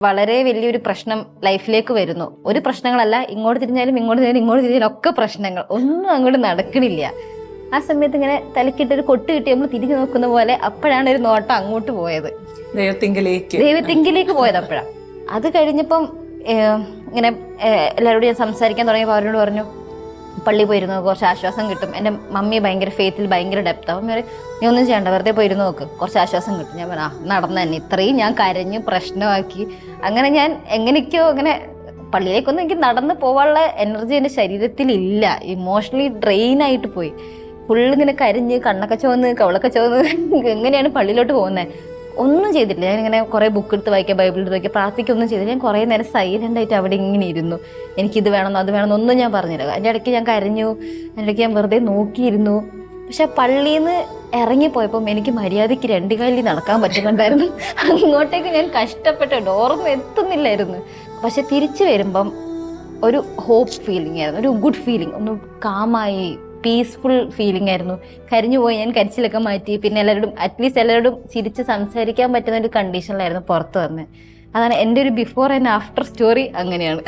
വളരെ വലിയൊരു പ്രശ്നം ലൈഫിലേക്ക് വരുന്നു. ഒരു പ്രശ്നങ്ങളല്ല, ഇങ്ങോട്ട് തിരിഞ്ഞാലും ഇങ്ങോട്ട് തിരിഞ്ഞാലും ഒക്കെ പ്രശ്നങ്ങൾ, ഒന്നും അങ്ങോട്ട് നടക്കണില്ല. ആ സമയത്ത് ഇങ്ങനെ തലക്കിട്ടൊരു കൊട്ട് കിട്ടി നമ്മൾ തിരിഞ്ഞു നോക്കുന്ന പോലെ അപ്പോഴാണ് ഒരു നോട്ടം അങ്ങോട്ട് പോയത്, ദൈവത്തിങ്കിലേക്ക് പോയത് അപ്പോഴാണ്. അത് കഴിഞ്ഞപ്പം ഇങ്ങനെ എല്ലാവരോടും ഞാൻ സംസാരിക്കാൻ തുടങ്ങിയപ്പോൾ അവരോട് പറഞ്ഞു പള്ളി പോയിരുന്നു കുറച്ച് ആശ്വാസം കിട്ടും. എൻ്റെ മമ്മി ഭയങ്കര ഫെയ്ത്തിൽ ഭയങ്കര ഡെപ്ത്. മമ്മി പറയും നീ ഒന്നും ചെയ്യണ്ട, വെറുതെ പോയിരുന്നു നോക്ക്, കുറച്ച് ആശ്വാസം കിട്ടും. ഞാൻ പറഞ്ഞു നടന്നു തന്നെ. ഇത്രയും ഞാൻ കരഞ്ഞ് പ്രശ്നമാക്കി അങ്ങനെ ഞാൻ എങ്ങനെയൊക്കെയോ അങ്ങനെ പള്ളിയിലേക്കൊന്നും എനിക്ക് നടന്ന് പോകാനുള്ള എനർജി എൻ്റെ ശരീരത്തിലില്ല. ഇമോഷണലി ഡ്രെയിൻ ആയിട്ട് പോയി. ഫുള്ളിങ്ങനെ കരിഞ്ഞ് കണ്ണൊക്കെ ചുവന്ന് കവളൊക്കെ ചുവന്ന് എങ്ങനെയാണ് പള്ളിയിലോട്ട് പോകുന്നത്. ഒന്നും ചെയ്തിട്ടില്ല. ഞാനിങ്ങനെ കുറേ ബുക്ക് എടുത്ത് വായിക്കുക, ബൈബിൾ എടുത്ത് വായിക്കുക, പ്രാർത്ഥിക്കൊന്നും ചെയ്തില്ല. ഞാൻ കുറേ നേരം സൈലൻ്റ് ആയിട്ട് അവിടെ ഇങ്ങനെ ഇരുന്നു. എനിക്കിത് വേണമെന്നോ അത് വേണമെന്നോ ഒന്നും ഞാൻ പറഞ്ഞില്ല. അതിൻ്റെ ഇടയ്ക്ക് ഞാൻ കരഞ്ഞു, അതിൻ്റെ ഇടയ്ക്ക് ഞാൻ വെറുതെ നോക്കിയിരുന്നു. പക്ഷെ പള്ളിയിൽ നിന്ന് ഇറങ്ങിപ്പോയപ്പം എനിക്ക് മര്യാദയ്ക്ക് 2 കാലിൽ നടക്കാൻ പറ്റുന്നുണ്ടായിരുന്നു. അങ്ങോട്ടേക്ക് ഞാൻ കഷ്ടപ്പെട്ട് ഡോറൊന്നും എത്തുന്നില്ലായിരുന്നു. പക്ഷെ തിരിച്ചു വരുമ്പം ഒരു ഹോപ്പ് ഫീലിംഗ് ആയിരുന്നു, ഒരു ഗുഡ് ഫീലിംഗ്, ഒന്ന് കാമായി പീസ്ഫുൾ ഫീലിംഗ് ആയിരുന്നു. കരിഞ്ഞു പോയി, ഞാൻ കരിച്ചിലൊക്കെ മാറ്റി. പിന്നെ എല്ലാവരോടും അറ്റ്ലീസ്റ്റ് എല്ലാവരോടും ചിരിച്ച് സംസാരിക്കാൻ പറ്റുന്ന ഒരു കണ്ടീഷനിലായിരുന്നു പുറത്ത് വന്നത്. അതാണ് എൻ്റെ ഒരു ബിഫോർ ആൻഡ് ആഫ്റ്റർ സ്റ്റോറി. അങ്ങനെയാണ്.